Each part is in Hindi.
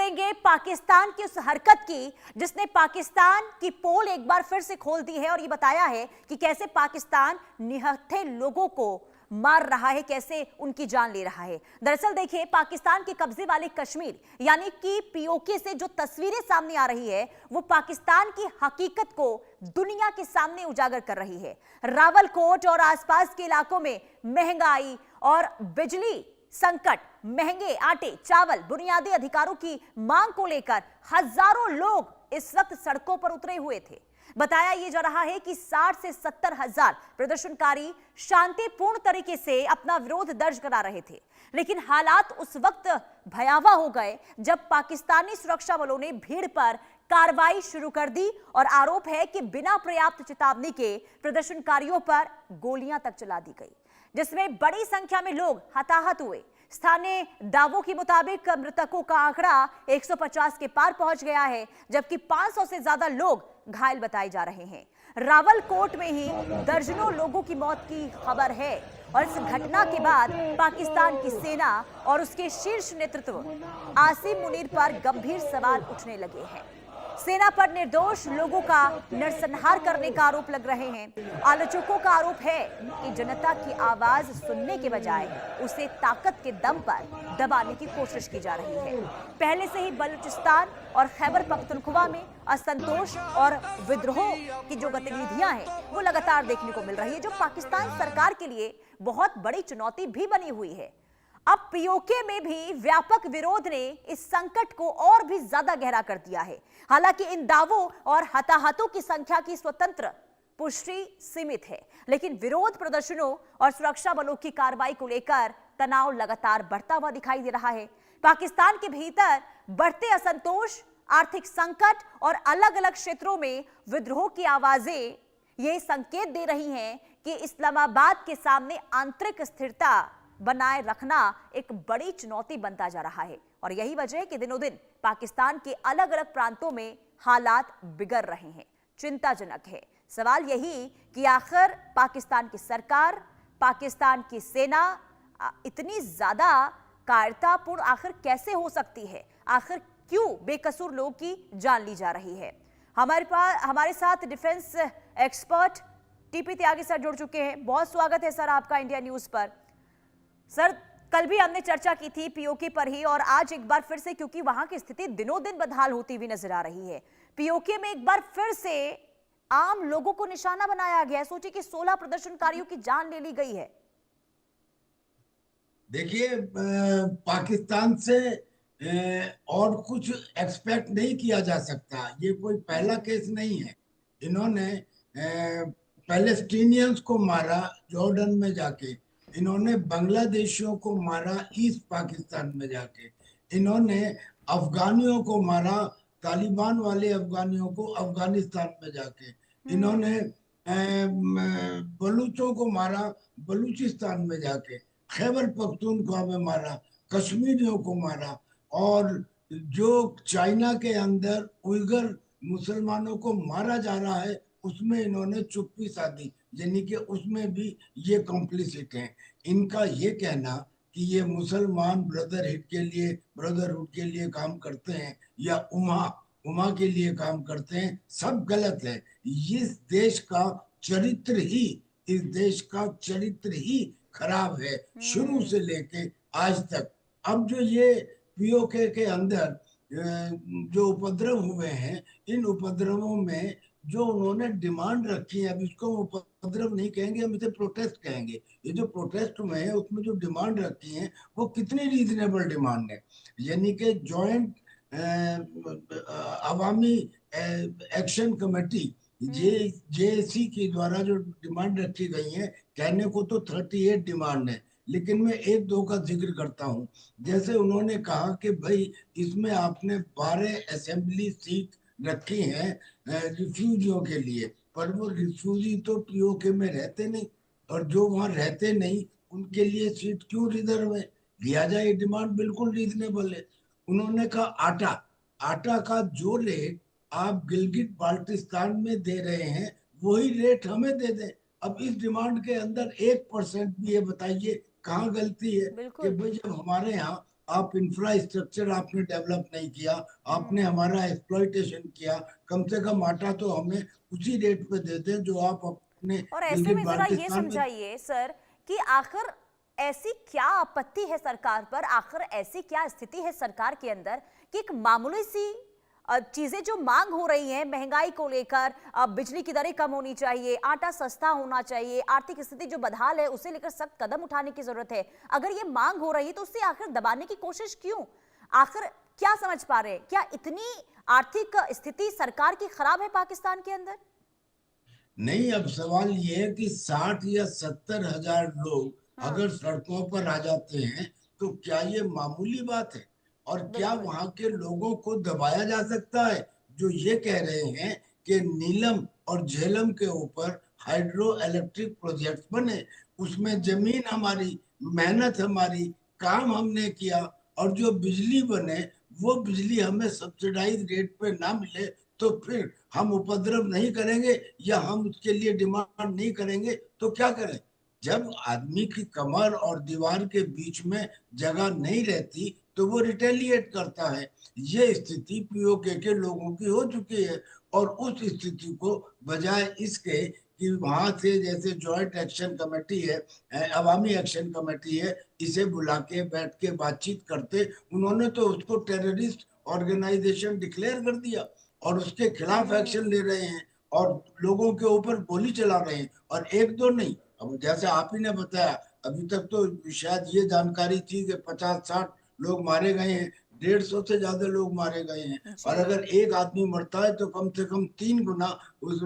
देखेंगे पाकिस्तान की उस हरकत की जिसने पाकिस्तान की पोल एक बार फिर से खोल दी है और ये बताया है कि कैसे पाकिस्तान निहत्थे लोगों को मार रहा है, कैसे उनकी जान ले रहा है। दरअसल देखिए, पाकिस्तान के कब्जे वाले कश्मीर यानी कि पीओके से जो तस्वीरें सामने आ रही है वो पाकिस्तान की हकीकत को दुनिया के सामने उजागर कर रही है। रावलकोट और आसपास के इलाकों में महंगाई और बिजली संकट, महंगे आटे चावल, बुनियादी अधिकारों की मांग को लेकर हजारों लोग इस वक्त सड़कों पर उतरे हुए थे। बताया यह जा रहा है कि 60 से 70 हजार प्रदर्शनकारी शांतिपूर्ण तरीके से अपना विरोध दर्ज करा रहे थे, लेकिन हालात उस वक्त भयावह हो गए जब पाकिस्तानी सुरक्षा बलों ने भीड़ पर कार्रवाई शुरू कर दी और आरोप है कि बिना पर्याप्त चेतावनी के प्रदर्शनकारियों पर गोलियां तक चला दी गई, जिसमें बड़ी संख्या में लोग हताहत हुए। स्थानीय दावों के मुताबिक मृतकों का आंकड़ा 150 के पार पहुंच गया है, जबकि 500 से ज्यादा लोग घायल बताए जा रहे हैं। रावलकोट में ही दर्जनों लोगों की मौत की खबर है और इस घटना के बाद पाकिस्तान की सेना और उसके शीर्ष नेतृत्व आसिम मुनीर पर गंभीर सवाल उठने लगे हैं। सेना पर निर्दोष लोगों का नरसंहार करने का आरोप लग रहे हैं। आलोचकों का आरोप है कि जनता की आवाज सुनने के बजाय उसे ताकत के दम पर दबाने की कोशिश की जा रही है। पहले से ही बलूचिस्तान और खैबर पख्तूनख्वा में असंतोष और विद्रोह की जो गतिविधियां हैं वो लगातार देखने को मिल रही है, जो पाकिस्तान सरकार के लिए बहुत बड़ी चुनौती भी बनी हुई है। अब पीओके में भी व्यापक विरोध ने इस संकट को और भी ज्यादा गहरा कर दिया है। हालांकि इन दावों और हताहतों की संख्या की स्वतंत्र पुष्टि सीमित है, लेकिन विरोध प्रदर्शनों और सुरक्षा बलों की कार्रवाई को लेकर तनाव लगातार बढ़ता हुआ दिखाई दे रहा है। पाकिस्तान के भीतर बढ़ते असंतोष, आर्थिक संकट और अलग अलग क्षेत्रों में विद्रोह की आवाजें ये संकेत दे रही हैं कि इस्लामाबाद के सामने आंतरिक स्थिरता बनाए रखना एक बड़ी चुनौती बनता जा रहा है। और यही वजह है कि दिनों दिन पाकिस्तान के अलग अलग प्रांतों में हालात बिगड़ रहे हैं, चिंताजनक है। सवाल यही कि आखिर पाकिस्तान की सरकार, पाकिस्तान की सेना इतनी ज्यादा कायरतापूर्ण आखिर कैसे हो सकती है? आखिर क्यों बेकसूर लोगों की जान ली जा रही है? हमारे साथ डिफेंस एक्सपर्ट टीपी त्यागी सर जुड़ चुके हैं। बहुत स्वागत है सर आपका इंडिया न्यूज पर। सर, कल भी हमने चर्चा की थी पीओके पर ही और आज एक बार फिर से, क्योंकि वहां की स्थिति दिनों दिन बदहाल होती हुई नजर आ रही है। पीओके में एक बार फिर से आम लोगों को निशाना बनाया गया है। सोचिए कि 16 प्रदर्शनकारियों की जान ले ली गई है। देखिए, पाकिस्तान से और कुछ एक्सपेक्ट नहीं किया जा सकता। ये कोई पहला केस नहीं है। इन्होंने पैलेस्टीनियंस को मारा जॉर्डन में जाके, इन्होंने बांग्लादेशियों को मारा ईस्ट पाकिस्तान में जाके, इन्होंने अफगानियों को मारा, तालिबान वाले अफगानियों को अफगानिस्तान में जाके, इन्होंने बलूचों को मारा बलूचिस्तान में जाके, खैबर पख्तूनख्वा में मारा, कश्मीरियों को मारा, और जो चाइना के अंदर उइगर मुसलमानों को मारा जा रहा है उसमें इन्होंने चुप्पी साधी, यानी कि उसमें भी ये कॉम्प्लिसिट हैं। इनका ये कहना कि ये मुसलमान ब्रदरहुड के लिए काम करते हैं या उमा के लिए काम करते हैं, सब गलत है। इस देश का चरित्र ही खराब है शुरू से लेके आज तक। अब जो ये पीओके के अंदर जो उपद्रव हुए हैं, इन उपद्रवों में जो उन्होंने डिमांड रखी है, अब इसको उपद्रव नहीं कहेंगे, हम इसे प्रोटेस्ट कहेंगे। ये जो प्रोटेस्ट में है उसमें जो डिमांड रखी है वो कितनी रीजनेबल डिमांड है, यानी कि जॉइंट अवामी एक्शन कमेटी जेएसी के द्वारा जो डिमांड रखी गई है, कहने को तो 38 डिमांड है, लेकिन मैं एक दो का जिक्र करता हूं। जैसे उन्होंने कहा कि भाई इसमें आपने 12 असेंबली सीट रखी हैं रिफ्यूजियों के लिए, पर वो रिफ्यूजी तो पीओके में रहते नहीं, और जो वहां रहते नहीं उनके लिए सीट क्यों रिजर्व है? लिया जाए, ये डिमांड बिल्कुल रीजनेबल है। उन्होंने कहा आटा का जो रेट आप गिलगित बाल्टिस्तान में दे रहे हैं वही रेट हमें दे दें। अब इस डिमांड के अंदर 1% भी, ये बताइए कहाँ गलती है कि भाई जब हमारे यहाँ आप इंफ्रास्ट्रक्चर आपने डेवलप नहीं किया, आपने हमारा एक्सप्लॉइटेशन किया। कम से कम आटा तो हमें उसी रेट पे दे दें जो आप अपने और ऐसे गिलगित में जरा ये बाल्टिस्तान में। समझाइए सर कि आखिर ऐसी क्या आपत्ति है सरकार पर, आखिर ऐसी क्या स्थिति है सरकार के अंदर कि एक मामूली सी चीजें जो मांग हो रही हैं महंगाई को लेकर, बिजली की दरें कम होनी चाहिए, आटा सस्ता होना चाहिए, आर्थिक स्थिति जो बदहाल है उसे लेकर सख्त कदम उठाने की जरूरत है। अगर ये मांग हो रही है तो उससे आखिर दबाने की कोशिश क्यों? आखिर क्या समझ पा रहे हैं, क्या इतनी आर्थिक स्थिति सरकार की खराब है पाकिस्तान के अंदर? नहीं, अब सवाल ये है कि 60 या 70 हजार लोग हाँ, अगर सड़कों पर आ जाते हैं तो क्या ये मामूली बात है? और क्या बिल्कुल। वहां के लोगों को दबाया जा सकता है जो ये कह रहे हैं कि नीलम और झेलम के ऊपर हाइड्रो इलेक्ट्रिक प्रोजेक्ट बने, उसमें जमीन हमारी, मेहनत हमारी, काम हमने किया, और जो बिजली बने वो बिजली हमें सब्सिडाइज रेट पे ना मिले, तो फिर हम उपद्रव नहीं करेंगे या हम उसके लिए डिमांड नहीं करेंगे तो क्या करें? जब आदमी की कमर और दीवार के बीच में जगह नहीं रहती तो वो रिटेलिएट करता है। ये स्थिति पीओके के लोगों की हो चुकी है। और उस स्थिति को बजाय इसके कि वहां से जैसे जॉइंट एक्शन कमेटी है, अवामी एक्शन कमेटी है, इसे बुला के बैठ के बातचीत करते, उन्होंने तो उसको टेररिस्ट ऑर्गेनाइजेशन डिक्लेयर कर दिया और उसके खिलाफ एक्शन ले रहे हैं और लोगों के ऊपर गोली चला रहे हैं। और एक दो नहीं, अब जैसे आप ही ने बताया, अभी तक तो शायद ये जानकारी थी कि 50-60 लोग मारे गए हैं, 150 से ज्यादा लोग मारे गए हैं। और जी, अगर एक आदमी मरता है तो कम से कम 3 गुना उस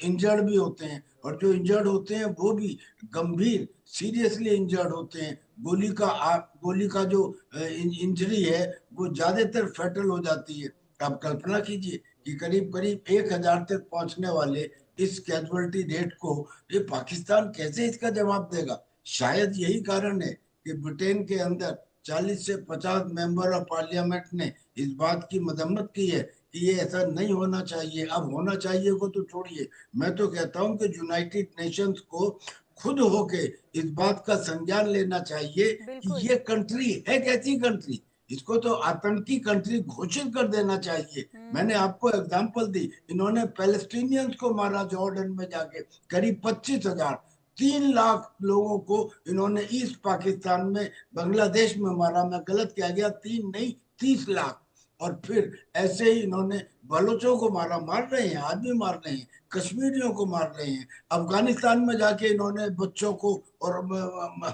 इंजर्ड भी होते हैं, और जो इंजर्ड होते हैं वो भी गंभीर सीरियसली इंजर्ड होते हैं। गोली का जो इंजरी है वो ज्यादातर फेटल हो जाती है। आप कल्पना कीजिए कि करीब करीब 1 हजार तक पहुंचने वाले इस कैजुअलिटी रेट को ये पाकिस्तान कैसे इसका जवाब देगा? शायद यही कारण है कि ब्रिटेन के अंदर 40 से 50 मेंबर ऑफ पार्लियामेंट ने इस बात की मदम्मत की है कि ये ऐसा नहीं होना चाहिए। अब होना चाहिए को तो छोड़िए, मैं तो कहता हूं कि यूनाइटेड नेशंस को खुद होके इस बात का संज्ञान लेना चाहिए कि बिल्कुल। ये कंट्री है कैसी कंट्री, इसको तो आतंकी कंट्री घोषित कर देना चाहिए। मैंने आपको एग्जांपल दी, इन्होंने पैलेस्टीनियंस को मारा जॉर्डन में जाके, करीब 25 हजार, 3 लाख लोगों को इन्होंने ईस्ट पाकिस्तान में बांग्लादेश में मारा। मैं गलत कह गया, 3 नहीं, 30 लाख। और फिर ऐसे ही इन्होंने बलोचों को मारा, मार रहे हैं, आदमी मार रहे हैं, कश्मीरियों को मार रहे हैं। अफगानिस्तान में जाके इन्होंने बच्चों को और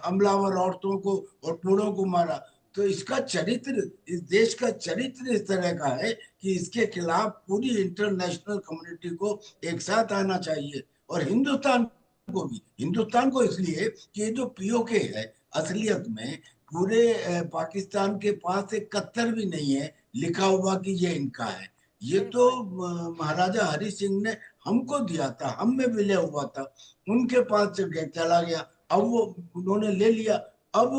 हमलावर औरतों को और बूढ़ों को मारा। तो इसका चरित्र, इस देश का चरित्र इस तरह का है कि इसके खिलाफ पूरी इंटरनेशनल कम्युनिटी को एक साथ आना चाहिए। और हिंदुस्तान को इसलिए कि ये जो पीओके है, असलियत में पूरे पाकिस्तान के पास एक कत्तर भी नहीं है लिखा हुआ कि ये इनका है। ये तो बिल्कुल। महाराजा हरि सिंह ने हमको दिया था, हम में विलय हुआ था, उनके पास से चला गया, अब वो उन्होंने ले लिया। अब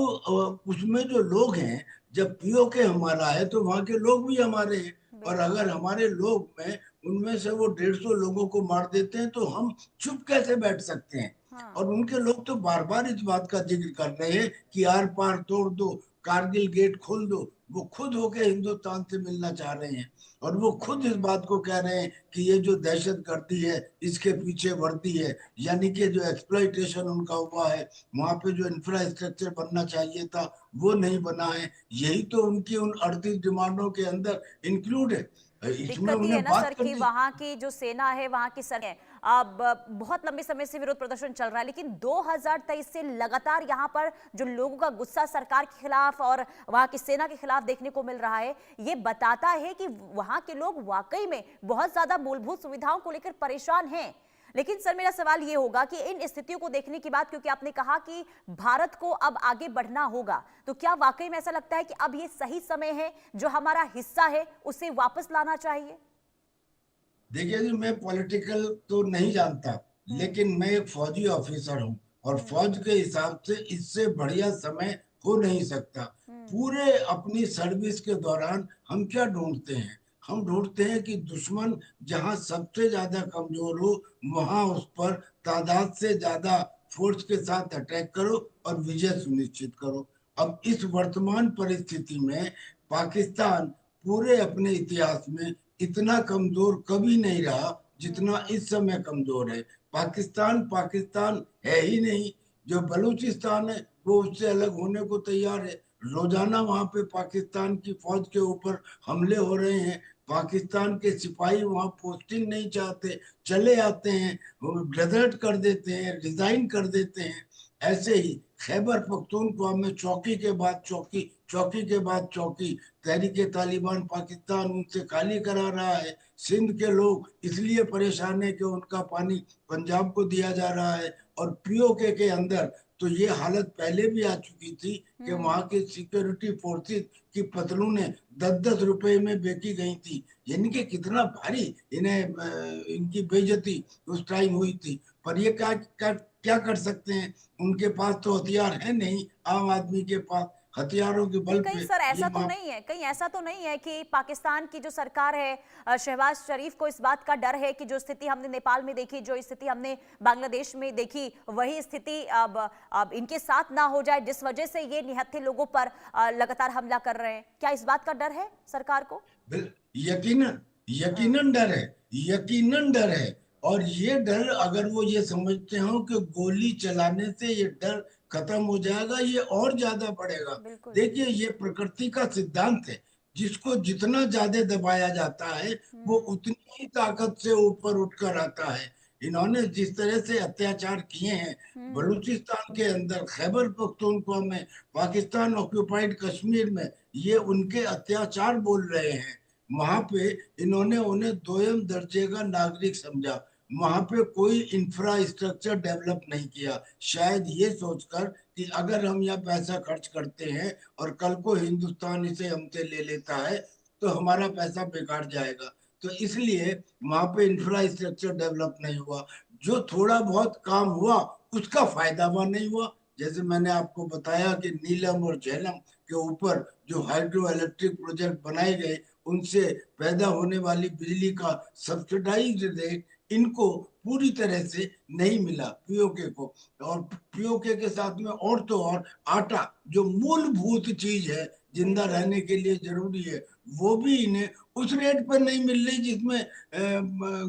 उसमें जो लोग हैं, जब पीओके हमारा है तो वहां के लोग भी हमारे हैं। और बिल्कुल। अगर हमारे लोग में उनमें से वो 150 लोगों को मार देते हैं तो हम चुप कैसे बैठ सकते हैं? हाँ, और उनके लोग तो बार बार इस बात का जिक्र कर रहे हैं कि आर पार तोड़ दो, कारगिल गेट खोल दो। वो खुद होके हिंदुस्तान से मिलना चाह रहे हैं और वो खुद इस बात को कह रहे हैं कि ये जो दहशत गर्दी है इसके पीछे वर्दी है। यानी कि जो एक्सप्लॉइटेशन उनका हुआ है, वहां पे जो इंफ्रास्ट्रक्चर बनना चाहिए था वो नहीं बना है। यही तो उनकी उन 38 डिमांडों के अंदर इंक्लूड है। इसमें दिक्कत ये है उन्हें ना सर बात कि करनी। वहां की जो सेना है, वहां की सर है, अब बहुत लंबे समय से विरोध प्रदर्शन चल रहा है, लेकिन 2023 से लगातार यहां पर जो लोगों का गुस्सा सरकार के खिलाफ और वहां की सेना के खिलाफ देखने को मिल रहा है, ये बताता है कि वहां के लोग वाकई में बहुत ज्यादा मूलभूत सुविधाओं को लेकर परेशान हैं। लेकिन सर मेरा सवाल ये होगा कि इन स्थितियों को देखने के बाद, क्योंकि आपने कहा कि भारत को अब आगे बढ़ना होगा, तो क्या वाकई में ऐसा लगता है कि अब ये सही समय है, जो हमारा हिस्सा है उसे वापस लाना चाहिए? देखिए जी, मैं पॉलिटिकल तो नहीं जानता, हम्म। लेकिन मैं एक फौजी ऑफिसर हूँ और हम्म। फौज के हिसाब से इससे बढ़िया समय हो नहीं सकता। हम्म। पूरे अपनी सर्विस के दौरान हम क्या ढूंढते हैं? हम ढूंढते हैं कि दुश्मन जहां सबसे ज्यादा कमजोर हो वहां उस पर तादाद से ज्यादा फोर्स के साथ अटैक करो और विजय सुनिश्चित करो। अब इस वर्तमान परिस्थिति में पाकिस्तान पूरे अपने इतिहास में इतना कमजोर कभी नहीं रहा जितना इस समय कमजोर है। पाकिस्तान पाकिस्तान है ही नहीं। जो बलूचिस्तान है वो उससे अलग होने को तैयार है। रोजाना वहां पे पाकिस्तान की फौज के ऊपर हमले हो रहे हैं। पाकिस्तान के सिपाही वहां पोस्टिंग नहीं चाहते, चले आते हैं, डेजर्ट कर देते हैं, रिजाइन कर देते हैं। ऐसे ही खैबर पख्तूनख्वा में चौकी के बाद चौकी, चौकी के बाद चौकी, तहरीके तालिबान पाकिस्तान उनसे खाली करा रहा है। सिंध के लोग इसलिए परेशान है कि उनका पानी पंजाब को दिया जा रहा है। और पीओके के अंदर तो ये हालत पहले भी आ चुकी थी कि वहां के सिक्योरिटी फोर्सेस की पतलूनें 10-10 रुपए में बेची गई थी। यानी कि कितना भारी इन्हें इनकी बेइज्जती उस टाइम हुई थी। पर ये क्या कर सकते हैं? उनके पास तो हथियार है नहीं। आम आदमी के पास हथियारों के बल कहीं पे सर ये ऐसा तो नहीं है, कहीं ऐसा तो नहीं है कि पाकिस्तान की जो सरकार है, शहबाज शरीफ को इस बात का डर है कि जो स्थिति हमने नेपाल में देखी, जो स्थिति हमने बांग्लादेश में देखी, वही स्थिति अब इनके साथ ना हो जाए, जिस वजह से ये निहत्थे लोगों पर लगातार हमला कर रहे हैं? क्या इस बात का डर है सरकार को? यकीनन, यकीनन डर है, यकीनन डर है। और ये डर, अगर वो ये समझते हो कि गोली चलाने से ये डर खत्म हो जाएगा, ये और ज्यादा बढ़ेगा। बिल्कुल। देखिए, ये प्रकृति का सिद्धांत है। जिसको जितना ज्यादा दबाया जाता है वो उतनी ही ताकत से ऊपर उठकर आता है। इन्होंने जिस तरह से अत्याचार किए हैं बलूचिस्तान के अंदर, खैबर पख्तूनख्वा में, पाकिस्तान ऑक्यूपाइड कश्मीर में, ये उनके अत्याचार बोल रहे हैं। वहां पे इन्होंने उन्हें दोयम दर्जे का नागरिक समझा। वहां पे कोई इंफ्रास्ट्रक्चर डेवलप नहीं किया, शायद ये सोचकर कि अगर हम यहाँ पैसा खर्च करते हैं और कल को हिंदुस्तान इसे हमसे ले लेता है तो हमारा पैसा बेकार जाएगा। तो इसलिए वहां पे इंफ्रास्ट्रक्चर डेवलप नहीं हुआ। जो थोड़ा बहुत काम हुआ उसका फायदा वहां नहीं हुआ। जैसे मैंने आपको बताया कि नीलम और झेलम के ऊपर जो हाइड्रो इलेक्ट्रिक प्रोजेक्ट बनाए गए, उनसे पैदा होने वाली बिजली का सब्सिडाइज्ड रेट इनको पूरी तरह से नहीं मिला, पीओके को। और पीओके के साथ में और तो और आटा, जो मूलभूत चीज है, जिंदा रहने के लिए जरूरी है, वो भी इन्हें उस रेट पर नहीं मिल रही जिसमें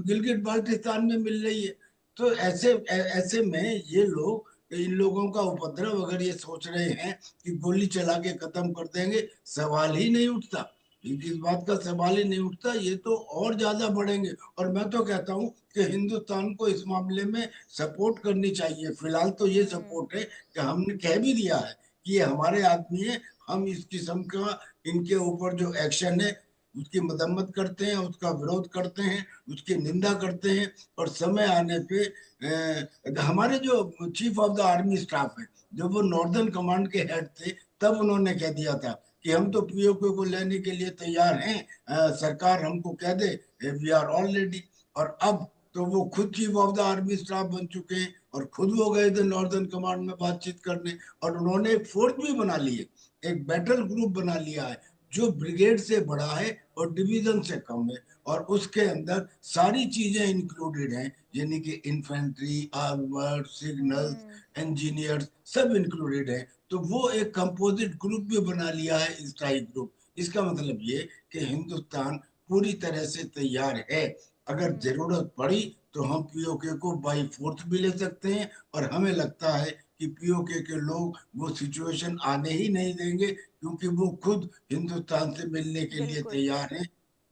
गिलगित बाल्टिस्तान में मिल रही है। तो ऐसे में ये लोग, इन लोगों का उपद्रव, अगर ये सोच रहे हैं कि गोली चला के खत्म कर देंगे, सवाल ही नहीं उठता। इस बात का सवाल ही नहीं उठता। ये तो और ज्यादा बढ़ेंगे। और मैं तो कहता हूँ कि हिंदुस्तान को इस मामले में सपोर्ट करनी चाहिए। फिलहाल तो ये सपोर्ट है कि हमने कह भी दिया है कि ये हमारे आदमी है, हम इस किस्म का इनके ऊपर जो एक्शन है उसकी मदम्मत करते हैं, उसका विरोध करते हैं, उसकी निंदा करते हैं। और समय आने पे हमारे जो chief of the army staff है, जब वो नॉर्दर्न कमांड के हेड थे, तब उन्होंने कह दिया था कि हम तो पीओके को लेने के लिए तैयार हैं, सरकार हमको कह दे, वी आर ऑल रेडी। और अब तो वो खुद chief of the army staff बन चुके हैं और खुद वो गए थे नॉर्दर्न कमांड में बातचीत करने। और उन्होंने एक फोर्स भी बना ली है, एक बैटल ग्रुप बना लिया है जो ब्रिगेड से बड़ा है और डिवीजन से कम है। और उसके अंदर सारी चीजें इंक्लूडेड हैं, यानी कि इन्फेंट्री, आर्मर, सिग्नल्स, इंजीनियर्स, सब इंक्लूडेड है। तो वो एक कंपोजिट ग्रुप भी बना लिया है, स्ट्राइक ग्रुप। इसका मतलब ये कि हिंदुस्तान पूरी तरह से तैयार है। अगर जरूरत पड़ी तो हम पीओके को बाई फोर्स भी ले सकते हैं। और हमें लगता है कि पीओके के लोग वो सिचुएशन आने ही नहीं देंगे, क्योंकि वो खुद हिंदुस्तान से मिलने के लिए बिल्कुल। तैयार हैं।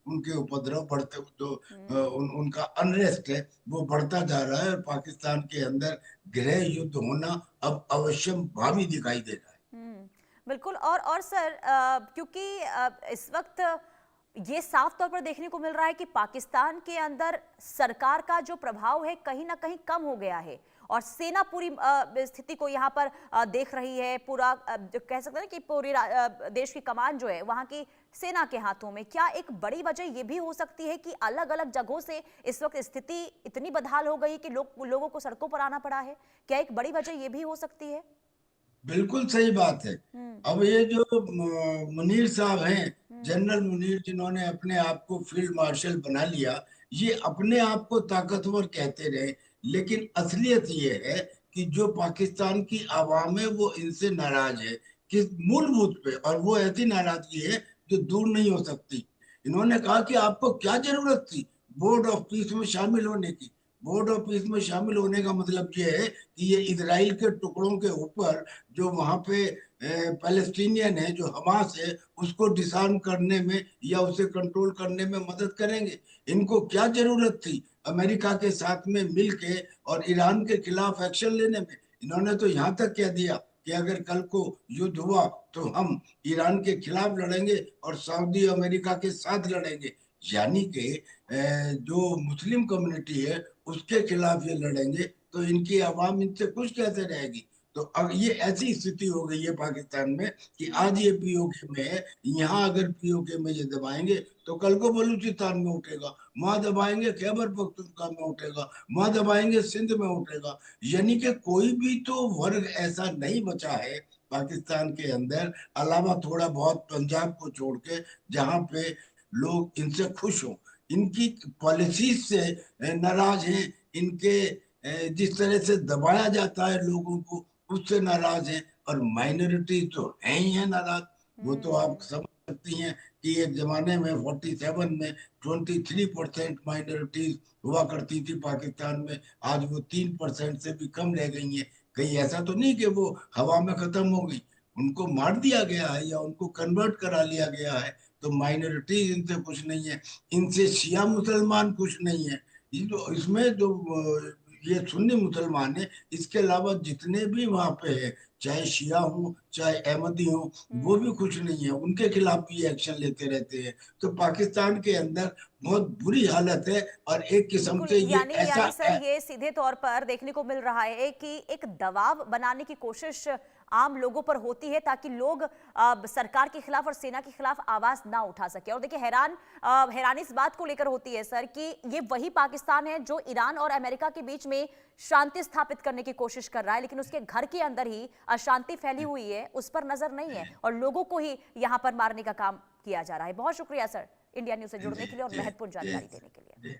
उनके उपद्रव बढ़ते, जो उनका अनरेस्ट है वो बढ़ता जा रहा है। और पाकिस्तान के अंदर गृह युद्ध होना अब अवश्यम भावी दिखाई दे रहा है। बिल्कुल। और सर, क्योंकि इस वक्त ये साफ तौर पर देखने को मिल रहा है कि पाकिस्तान के अंदर सरकार का जो प्रभाव है कहीं ना कहीं कम हो गया है और सेना पूरी स्थिति को यहाँ पर देख रही है। पूरा जो कह सकते हैं कि पूरी देश की कमान जो है वहाँ की सेना के हाथों में। क्या एक बड़ी वजह ये भी हो सकती है कि अलग अलग जगहों से इस वक्त स्थिति इतनी बदहाल हो गई कि लोगों को सड़कों पर आना पड़ा है? क्या एक बड़ी वजह ये भी हो सकती है? बिल्कुल सही बात है। अब ये जो मुनीर साहब हैं, जनरल मुनीर, जिन्होंने अपने आप को फील्ड मार्शल बना लिया, ये अपने आप को ताकतवर कहते रहे, लेकिन असलियत ये है कि जो पाकिस्तान की आवाम है वो इनसे नाराज है किस मूलभूत पे, और वो ऐसी नाराजगी है जो दूर नहीं हो सकती। इन्होंने कहा कि आपको क्या जरूरत थी बोर्ड ऑफ पीस में शामिल होने की। बोर्ड ऑफ पीस में शामिल होने का मतलब ये है कि ये इजराइल के टुकड़ों के ऊपर जो वहां पे पैलेस्टीनियन है, जो हमास है, उसको डिसआर्म करने में या उसे कंट्रोल करने में मदद करेंगे। इनको क्या जरूरत थी अमेरिका के साथ में मिलके और ईरान के खिलाफ एक्शन लेने में। इन्होंने तो यहाँ तक कह दिया कि अगर कल को युद्ध हुआ तो हम ईरान के खिलाफ लड़ेंगे और सऊदी अमेरिका के साथ लड़ेंगे। यानी कि जो मुस्लिम कम्युनिटी है उसके खिलाफ ये लड़ेंगे, तो इनकी आवाम इनसे खुश कैसे रहेगी। तो अब ये ऐसी स्थिति हो गई है पाकिस्तान में कि आज ये पीओके में है, यहाँ अगर पीओके में ये दबाएंगे तो कल को बलूचिस्तान में उठेगा, वहां दबाएंगे खैबर पख्तूनख्वा में उठेगा, वहां दबाएंगे सिंध में उठेगा। यानी कि कोई भी तो वर्ग ऐसा नहीं बचा है पाकिस्तान के अंदर, अलावा थोड़ा बहुत पंजाब को छोड़ के, जहाँ पे लोग इनसे खुश हों, इनकी पॉलिसीज से नाराज हैं, इनके जिस तरह से दबाया जाता है लोगों को उससे नाराज हैं। और माइनॉरिटी तो है ही है नाराज। वो तो आप समझ सकती हैं कि एक जमाने में 47 में 23% माइनॉरिटीज हुआ करती थी पाकिस्तान में, आज वो 3% से भी कम रह गई हैं। कहीं ऐसा तो नहीं कि वो हवा में खत्म हो गई, उनको मार दिया गया है या उनको कन्वर्ट करा लिया गया है। तो माइनॉरिटीज इनसे खुश नहीं है, इनसे शिया मुसलमान खुश नहीं है। इसमें जो ये सुन्नी मुसलमान है, इसके अलावा जितने भी वहां पे है, चाहे शिया हो चाहे अहमदी हो, वो भी खुश नहीं है, उनके खिलाफ भी एक्शन लेते रहते हैं। तो पाकिस्तान के अंदर बहुत बुरी हालत है। और एक किस्म बिल्कुल, से ये यानी ऐसा यानी सर ये सीधे तौर पर देखने को मिल रहा है कि एक दबाव बनाने की कोशिश आम लोगों पर होती है ताकि लोग सरकार के खिलाफ और सेना के खिलाफ आवाज ना उठा सके। और देखिए हैरानी इस बात को लेकर होती है सर कि ये वही पाकिस्तान है जो ईरान और अमेरिका के बीच में शांति स्थापित करने की कोशिश कर रहा है, लेकिन उसके घर के अंदर ही अशांति फैली हुई है, उस पर नजर नहीं है और लोगों को ही यहां पर मारने का काम किया जा रहा है। बहुत शुक्रिया सर इंडिया न्यूज से जुड़ने के लिए और महत्वपूर्ण जानकारी देने के लिए।